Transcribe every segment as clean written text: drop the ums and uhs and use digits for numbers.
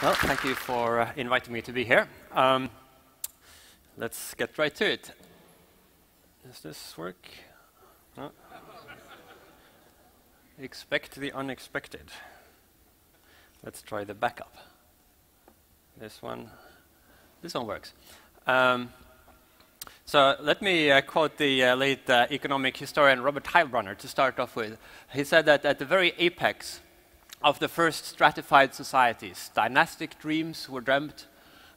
Well, thank you for inviting me to be here. Let's get right to it. Does this work? No. Expect the unexpected. Let's try the backup. This one works. So let me quote the late economic historian Robert Heilbronner to start off with. He said that at the very apex of the first stratified societies, dynastic dreams were dreamt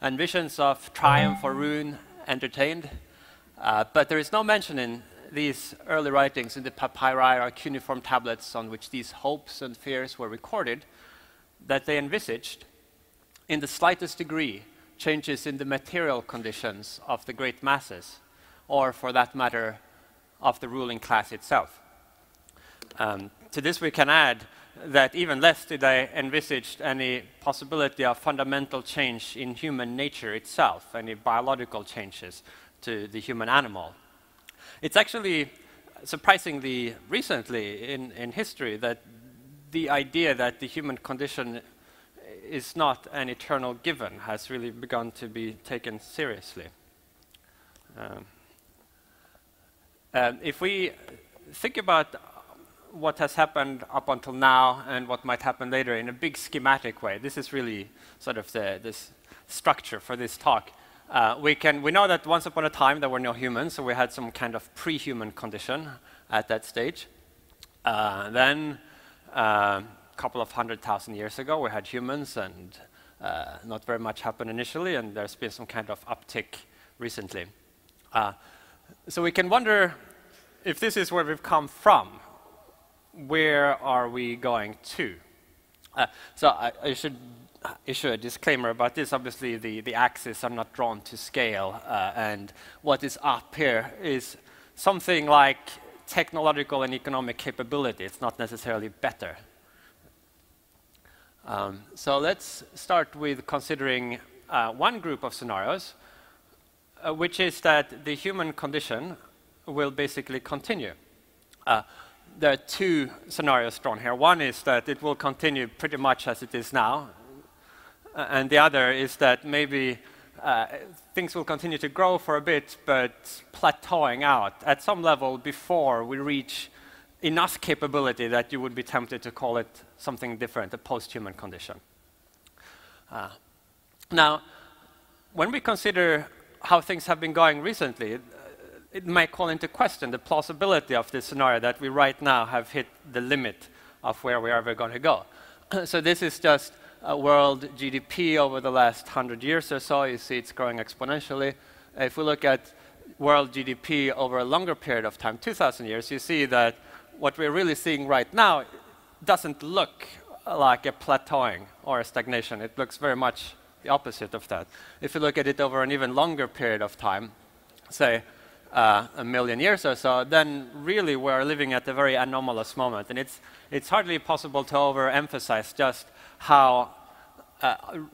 and visions of triumph or ruin entertained. But there is no mention in these early writings in the papyri or cuneiform tablets on which these hopes and fears were recorded that they envisaged, in the slightest degree, changes in the material conditions of the great masses, or for that matter, of the ruling class itself. To this we can add that even less did they envisage any possibility of fundamental change in human nature itself, any biological changes to the human animal. It's actually surprisingly recently in history that the idea that the human condition is not an eternal given has really begun to be taken seriously. If we think about what has happened up until now and what might happen later in a big schematic way, this is really sort of this structure for this talk. We know that once upon a time there were no humans, so we had some kind of pre-human condition at that stage. Then a couple of 100,000 years ago we had humans, and not very much happened initially, and there's been some kind of uptick recently. So we can wonder if this is where we've come from, where are we going to? So I should issue a disclaimer about this. Obviously, the axes are not drawn to scale, and what is up here is something like technological and economic capability. It's not necessarily better. So let's start with considering one group of scenarios, which is that the human condition will basically continue. There are two scenarios drawn here. One is that it will continue pretty much as it is now, and the other is that maybe things will continue to grow for a bit, but plateauing out at some level before we reach enough capability that you would be tempted to call it something different, a post-human condition. Now, when we consider how things have been going recently, it might call into question the plausibility of this scenario that we right now have hit the limit of where we are ever going to go. So this is just world GDP over the last 100 years or so. You see it's growing exponentially. If we look at world GDP over a longer period of time, 2,000 years, you see that what we're really seeing right now doesn't look like a plateauing or a stagnation. It looks very much the opposite of that. If you look at it over an even longer period of time, say, 1,000,000 years or so, then really we're living at a very anomalous moment. And it's hardly possible to overemphasize just how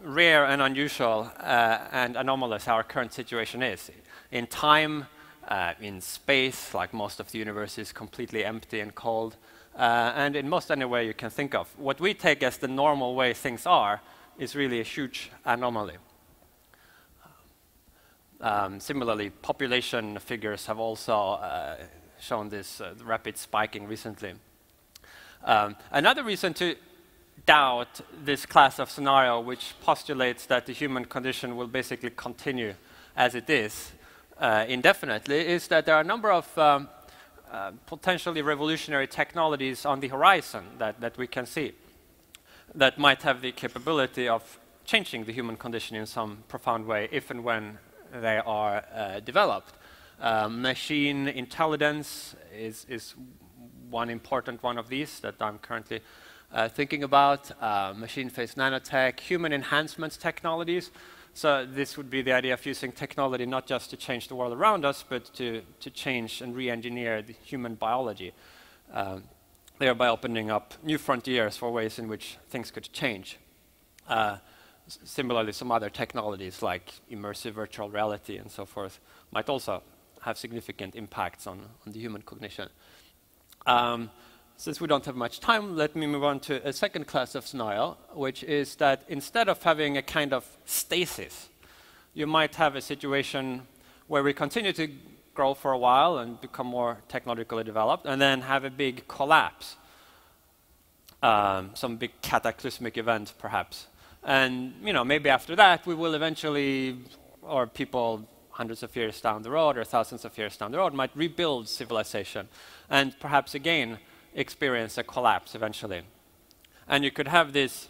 rare and unusual and anomalous our current situation is. In time, in space, like most of the universe is completely empty and cold, and in most any way you can think of. What we take as the normal way things are is really a huge anomaly. Similarly, population figures have also shown this rapid spiking recently. Another reason to doubt this class of scenario, which postulates that the human condition will basically continue as it is indefinitely, is that there are a number of potentially revolutionary technologies on the horizon that we can see that might have the capability of changing the human condition in some profound way if and when they are developed. Machine intelligence is one important one of these that I'm currently thinking about. Machine-phase nanotech, human enhancements technologies. So this would be the idea of using technology not just to change the world around us, but to change and re-engineer the human biology, thereby opening up new frontiers for ways in which things could change. Similarly, some other technologies like immersive virtual reality and so forth might also have significant impacts on the human cognition. Since we don't have much time, let me move on to a second class of scenario, which is that instead of having a kind of stasis, you might have a situation where we continue to grow for a while and become more technologically developed, and then have a big collapse, some big cataclysmic event, perhaps. And maybe after that, we will eventually, or people hundreds of years down the road or thousands of years down the road, might rebuild civilization, and perhaps again experience a collapse eventually. And you could have this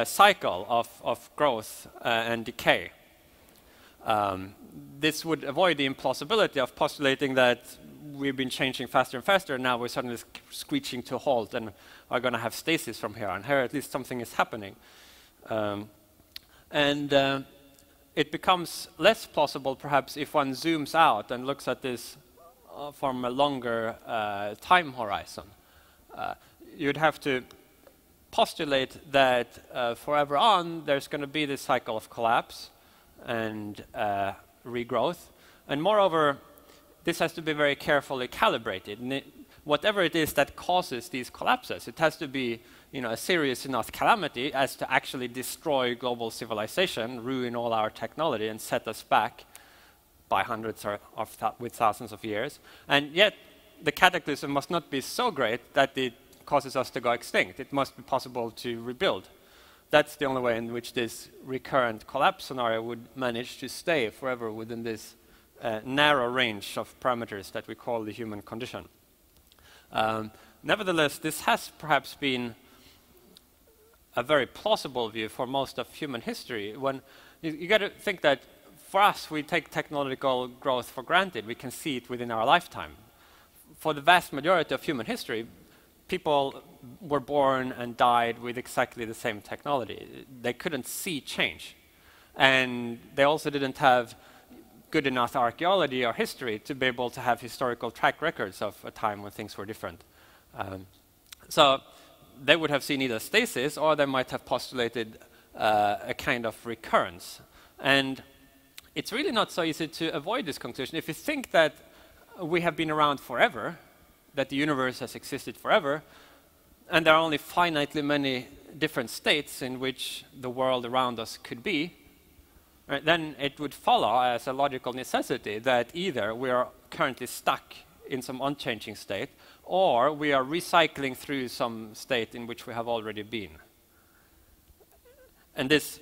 cycle of growth and decay. This would avoid the implausibility of postulating that we've been changing faster and faster, and now we're suddenly screeching to a halt and are going to have stasis from here on. Here, at least something is happening. It becomes less plausible, perhaps, if one zooms out and looks at this from a longer time horizon. You'd have to postulate that forever on, there's going to be this cycle of collapse and regrowth. And moreover, this has to be very carefully calibrated. And whatever it is that causes these collapses, it has to be a serious enough calamity as to actually destroy global civilization, ruin all our technology, and set us back by hundreds with thousands of years. And yet, the cataclysm must not be so great that it causes us to go extinct. It must be possible to rebuild. That's the only way in which this recurrent collapse scenario would manage to stay forever within this narrow range of parameters that we call the human condition. Nevertheless, this has perhaps been a very plausible view for most of human history. When you got to think that for us, we take technological growth for granted. We can see it within our lifetime. For the vast majority of human history, people were born and died with exactly the same technology. They couldn't see change. And they also didn't have good enough archaeology or history to be able to have historical track records of a time when things were different. So they would have seen either stasis, or they might have postulated a kind of recurrence. And it's really not so easy to avoid this conclusion. If you think that we have been around forever, that the universe has existed forever, and there are only finitely many different states in which the world around us could be, right, then it would follow as a logical necessity that either we are currently stuck in some unchanging state, or we are recycling through some state in which we have already been. And this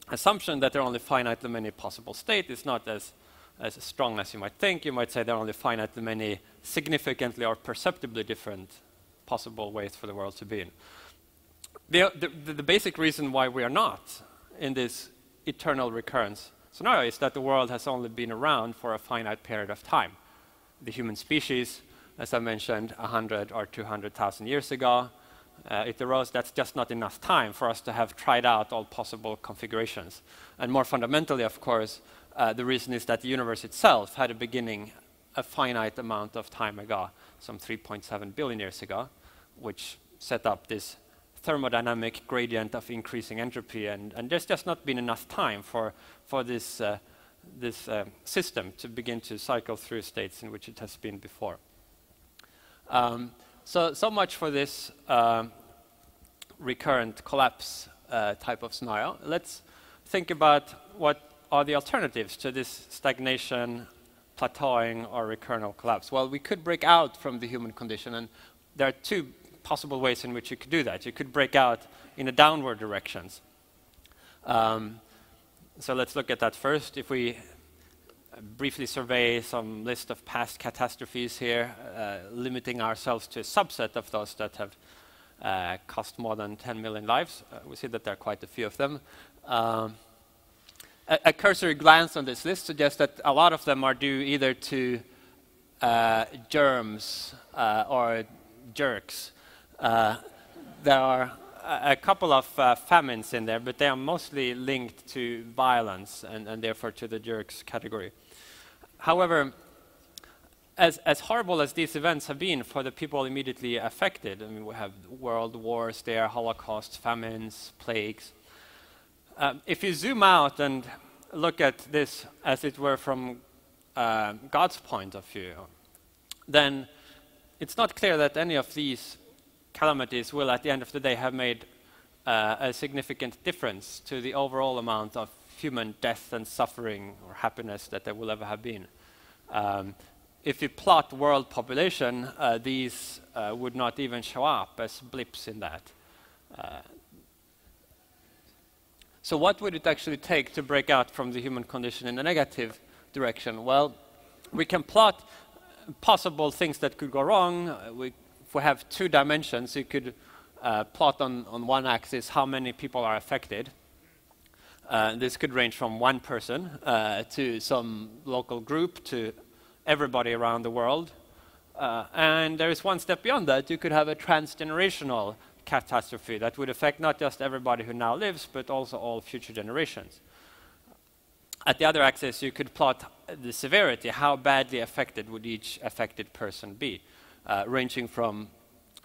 assumption that there are only finitely many possible states is not as strong as you might think. You might say there are only finitely many significantly or perceptibly different possible ways for the world to be in. The basic reason why we are not in this eternal recurrence scenario is that the world has only been around for a finite period of time. The human species, as I mentioned, 100 or 200,000 years ago, it arose. That's just not enough time for us to have tried out all possible configurations. And more fundamentally, of course, the reason is that the universe itself had a beginning a finite amount of time ago, some 3.7 billion years ago, which set up this thermodynamic gradient of increasing entropy. And there's just not been enough time for this system to begin to cycle through states in which it has been before. So much for this recurrent collapse type of scenario. Let's think about what are the alternatives to this stagnation, plateauing, or recurrent collapse. Well, we could break out from the human condition, and there are two possible ways in which you could do that. You could break out in a downward directions. So let's look at that first. If we briefly survey some list of past catastrophes here, limiting ourselves to a subset of those that have cost more than 10 million lives, we see that there are quite a few of them. A cursory glance on this list suggests that a lot of them are due either to germs or jerks. There are a couple of famines in there, but they are mostly linked to violence and therefore to the jerks category. However, as horrible as these events have been for the people immediately affected, I mean, we have world wars there, Holocaust, famines, plagues. If you zoom out and look at this as it were from God's point of view, then it's not clear that any of these calamities will, at the end of the day, have made a significant difference to the overall amount of human death and suffering or happiness that there will ever have been. If you plot world population, these would not even show up as blips in that. So what would it actually take to break out from the human condition in a negative direction? Well, we can plot possible things that could go wrong. If we have 2 dimensions, you could plot on one axis how many people are affected. This could range from one person to some local group to everybody around the world. And there is one step beyond that. You could have a transgenerational catastrophe that would affect not just everybody who now lives, but also all future generations. At the other axis, you could plot the severity, how badly affected would each affected person be, ranging from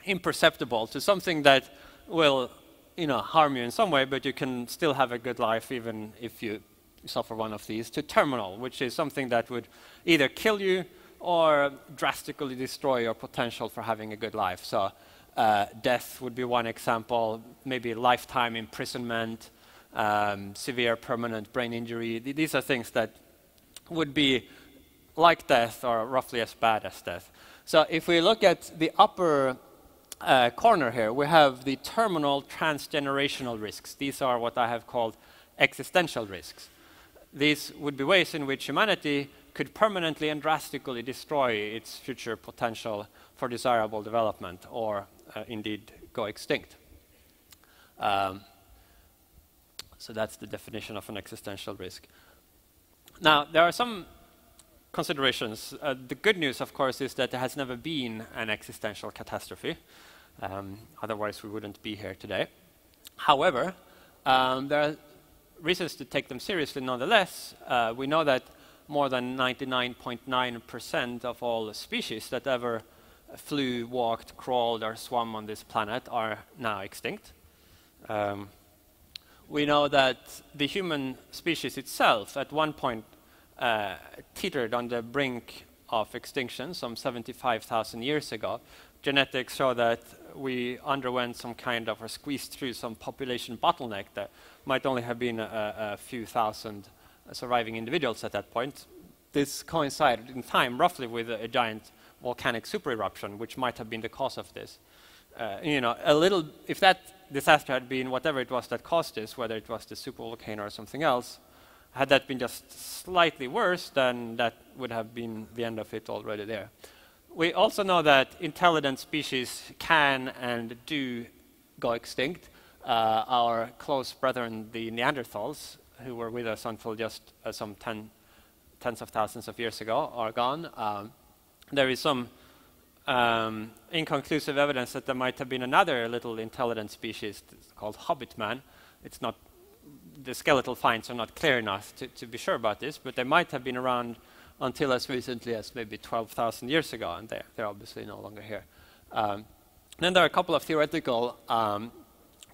imperceptible to something that will harm you in some way, but you can still have a good life even if you suffer one of these, to terminal, which is something that would either kill you or drastically destroy your potential for having a good life. So death would be one example, maybe lifetime imprisonment, severe permanent brain injury. These are things that would be like death or roughly as bad as death. So if we look at the upper corner here, we have the terminal transgenerational risks. These are what I have called existential risks. These would be ways in which humanity could permanently and drastically destroy its future potential for desirable development or indeed go extinct. So that's the definition of an existential risk. Now, there are some considerations. The good news, of course, is that there has never been an existential catastrophe. Otherwise, we wouldn't be here today. However, there are reasons to take them seriously nonetheless. We know that more than 99.9% of all species that ever flew, walked, crawled, or swam on this planet are now extinct. We know that the human species itself at one point teetered on the brink of extinction some 75,000 years ago. Genetics show that we underwent some kind of, or squeezed through some population bottleneck that might only have been a few thousand surviving individuals at that point. This coincided in time roughly with a giant volcanic supereruption, which might have been the cause of this. If that disaster had been whatever it was that caused this, whether it was the supervolcano or something else, had that been just slightly worse, then that would have been the end of it already there. We also know that intelligent species can and do go extinct. Our close brethren, the Neanderthals, who were with us until just some tens of thousands of years ago, are gone. There is some inconclusive evidence that there might have been another little intelligent species called hobbit man. It's not, the skeletal finds are not clear enough to be sure about this, but they might have been around until as recently as maybe 12,000 years ago, and they're obviously no longer here. Then there are a couple of theoretical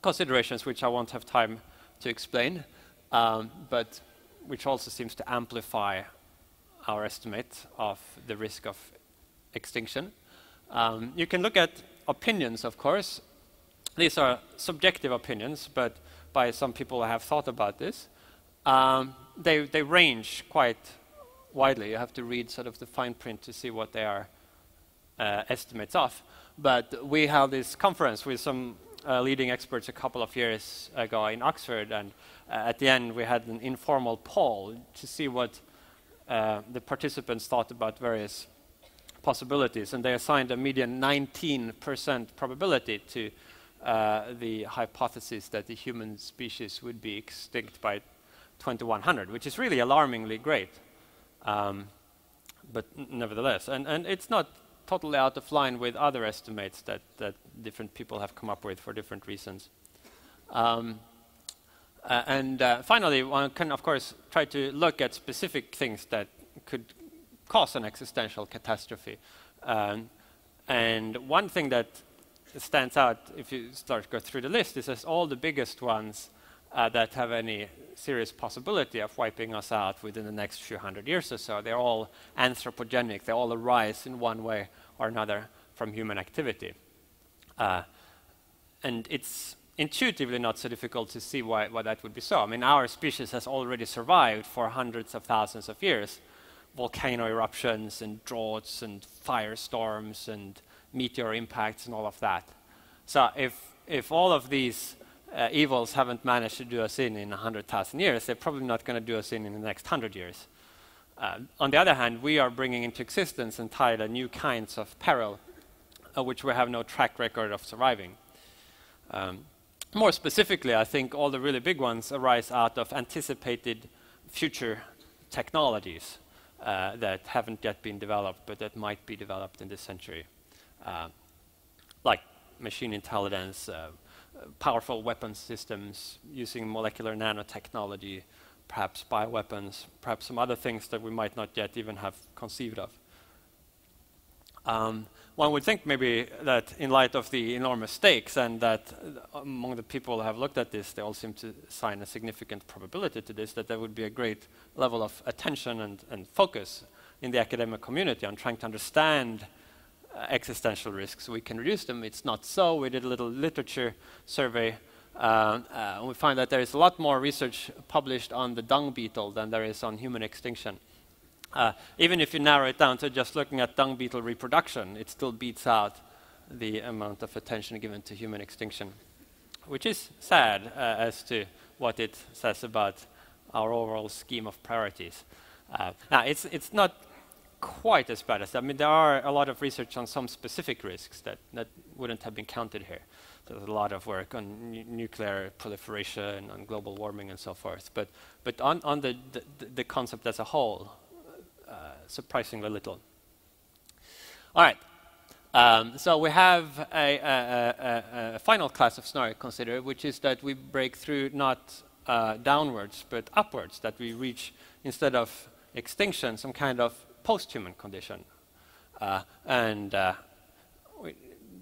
considerations which I won't have time to explain, but which also seems to amplify our estimate of the risk of extinction. You can look at opinions, of course. These are subjective opinions, but by some people who have thought about this. They range quite widely. You have to read sort of the fine print to see what they are estimates of. But we held this conference with some leading experts a couple of years ago in Oxford, and at the end we had an informal poll to see what the participants thought about various possibilities, and they assigned a median 19% probability to the hypothesis that the human species would be extinct by 2100, which is really alarmingly great. But nevertheless, and it's not totally out of line with other estimates that different people have come up with for different reasons. Finally, one can, of course, try to look at specific things that could cause an existential catastrophe. And one thing that stands out, if you start to go through the list, is that all the biggest ones that have any serious possibility of wiping us out within the next few hundred years or so, they're all anthropogenic. They all arise in one way or another from human activity. and it's intuitively not so difficult to see why that would be so. I mean, our species has already survived for hundreds of thousands of years. Volcano eruptions and droughts and firestorms and meteor impacts and all of that. So if all of these evils haven't managed to do us in 100,000 years, they're probably not going to do us in the next 100 years. On the other hand, we are bringing into existence entirely new kinds of peril, which we have no track record of surviving. More specifically, I think all the really big ones arise out of anticipated future technologies that haven't yet been developed, but that might be developed in this century. Like machine intelligence, powerful weapons systems using molecular nanotechnology, perhaps bioweapons, perhaps some other things that we might not yet even have conceived of. One would think maybe that in light of the enormous stakes and that among the people who have looked at this, they all seem to assign a significant probability to this, that there would be a great level of attention and focus in the academic community on trying to understand existential risks. We can reduce them. It's not so. We did a little literature survey. We find that there is a lot more research published on the dung beetle than there is on human extinction. Even if you narrow it down to just looking at dung beetle reproduction, it still beats out the amount of attention given to human extinction, which is sad as to what it says about our overall scheme of priorities. Now, it's not quite as bad as that. I mean, there are a lot of research on some specific risks that wouldn't have been counted here. There's a lot of work on nuclear proliferation, on global warming, and so forth. But on the concept as a whole, surprisingly little. All right. So we have a final class of scenario to consider, which is that we break through not downwards, but upwards, that we reach, instead of extinction, some kind of post-human condition.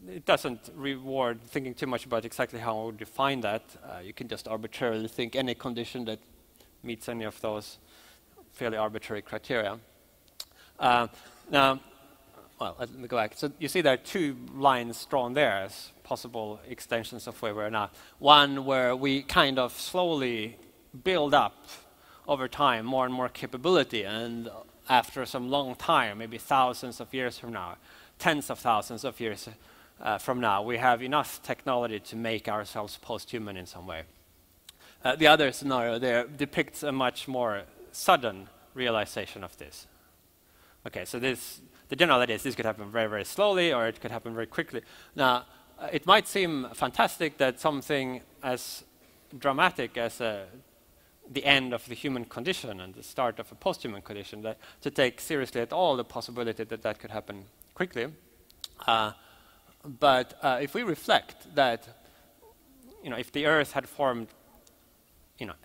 It doesn't reward thinking too much about exactly how I would define that. You can just arbitrarily think any condition that meets any of those fairly arbitrary criteria. Now, well, let me go back. So you see there are two lines drawn there as possible extensions of where we're now. One where we kind of slowly build up over time more and more capability, and after some long time, maybe thousands of years from now, tens of thousands of years from now, we have enough technology to make ourselves post-human in some way. The other scenario there depicts a much more sudden realization of this. Okay, so the general idea is this could happen very, very slowly, or it could happen very quickly. Now, it might seem fantastic that something as dramatic as the end of the human condition and the start of a post-human condition, that to take seriously at all the possibility that that could happen quickly. But if we reflect that, if the Earth had formed,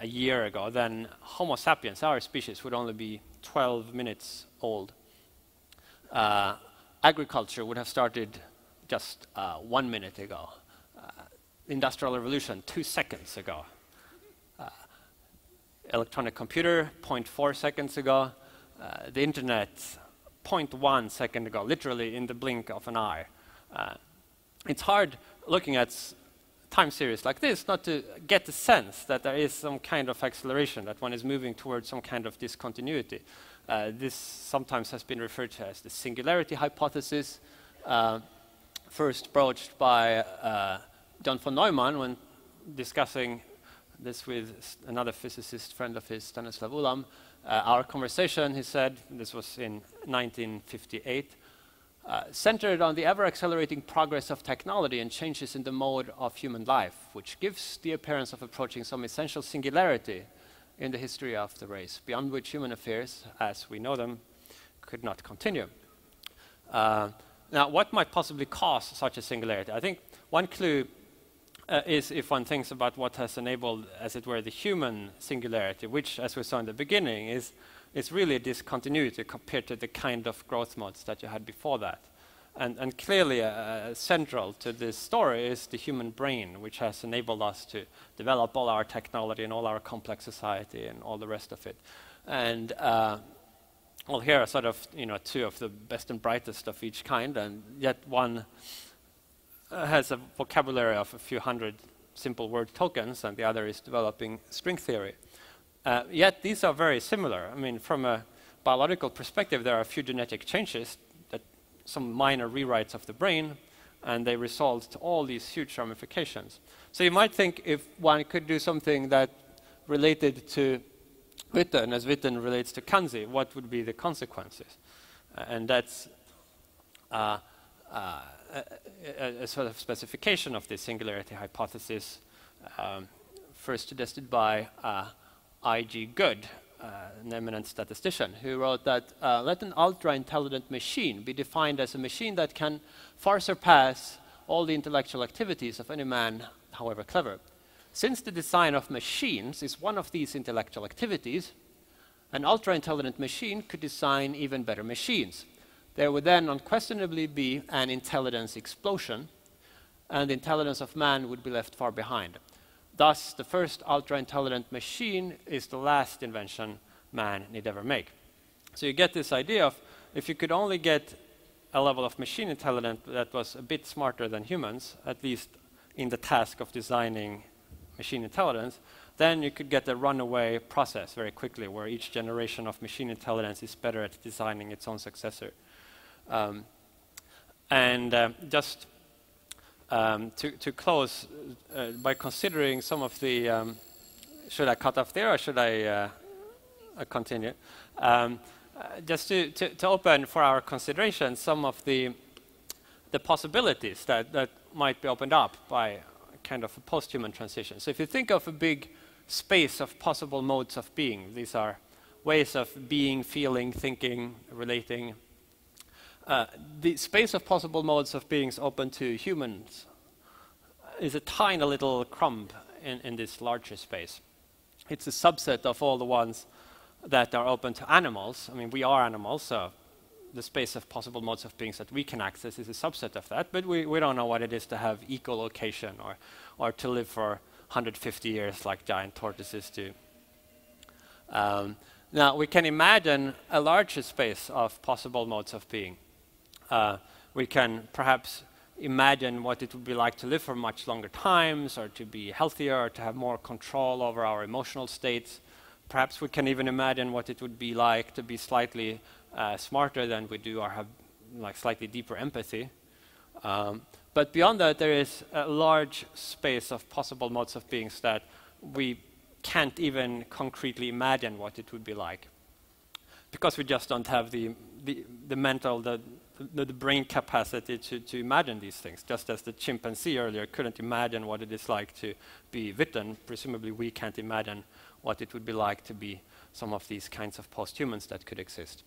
a year ago, then Homo sapiens, our species, would only be 12 minutes old. Agriculture would have started just 1 minute ago. Industrial revolution, 2 seconds ago. Electronic computer, 0.4 seconds ago. The internet, 0.1 second ago, literally in the blink of an eye. It's hard looking at time series like this not to get the sense that there is some kind of acceleration, that one is moving towards some kind of discontinuity. This sometimes has been referred to as the singularity hypothesis, first broached by John von Neumann when discussing this with another physicist friend of his, Stanislav Ulam. Our conversation, he said, this was in 1958, centered on the ever-accelerating progress of technology and changes in the mode of human life, which gives the appearance of approaching some essential singularity in the history of the race, beyond which human affairs, as we know them, could not continue. Now, what might possibly cause such a singularity? I think one clue is if one thinks about what has enabled, as it were, the human singularity, which, as we saw in the beginning, is really a discontinuity compared to the kind of growth modes that you had before that. And clearly central to this story is the human brain, which has enabled us to develop all our technology and all our complex society and all the rest of it. And well, here are sort of two of the best and brightest of each kind, and yet one has a vocabulary of a few hundred simple word tokens, and the other is developing string theory. Yet these are very similar. I mean, from a biological perspective, there are a few genetic changes, that some minor rewrites of the brain, and they result to all these huge ramifications. So you might think if one could do something that related to Witten as Witten relates to Kanzi, what would be the consequences? And that's a sort of specification of the singularity hypothesis, first suggested by I.G. Good, an eminent statistician, who wrote that let an ultra-intelligent machine be defined as a machine that can far surpass all the intellectual activities of any man, however clever. Since the design of machines is one of these intellectual activities, an ultra-intelligent machine could design even better machines. There would then unquestionably be an intelligence explosion, and the intelligence of man would be left far behind. Thus, the first ultra-intelligent machine is the last invention man need ever make. So you get this idea of, if you could only get a level of machine intelligence that was a bit smarter than humans, at least in the task of designing machine intelligence, then you could get a runaway process very quickly, where each generation of machine intelligence is better at designing its own successor. Just to close by considering some of the, should I cut off there or should I continue? Just to open for our consideration some of the possibilities that might be opened up by kind of a post-human transition. So if you think of a big space of possible modes of being, these are ways of being, feeling, thinking, relating. The space of possible modes of beings open to humans is a tiny little crumb in this larger space. It's a subset of all the ones that are open to animals. I mean, we are animals, so the space of possible modes of beings that we can access is a subset of that, but we don't know what it is to have echolocation or to live for 150 years like giant tortoises do. Now, we can imagine a larger space of possible modes of being. We can perhaps imagine what it would be like to live for much longer times, or to be healthier, or to have more control over our emotional states. Perhaps we can even imagine what it would be like to be slightly smarter than we do, or have like slightly deeper empathy. But beyond that, there is a large space of possible modes of beings that we can't even concretely imagine what it would be like, because we just don't have the mental, the brain capacity to imagine these things. Just as the chimpanzee earlier couldn't imagine what it is like to be Witten, presumably we can't imagine what it would be like to be some of these kinds of post-humans that could exist.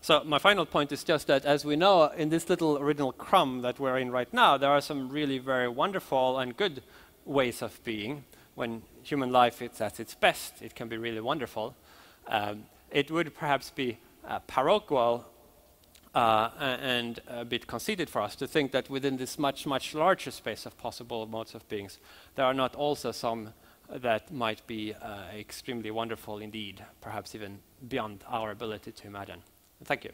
So my final point is just that, as we know, in this little original crumb that we're in right now, there are some really very wonderful and good ways of being. When human life is at its best, it can be really wonderful. It would perhaps be parochial and a bit conceited for us to think that within this much, much larger space of possible modes of beings, there are not also some that might be extremely wonderful indeed, perhaps even beyond our ability to imagine. Thank you.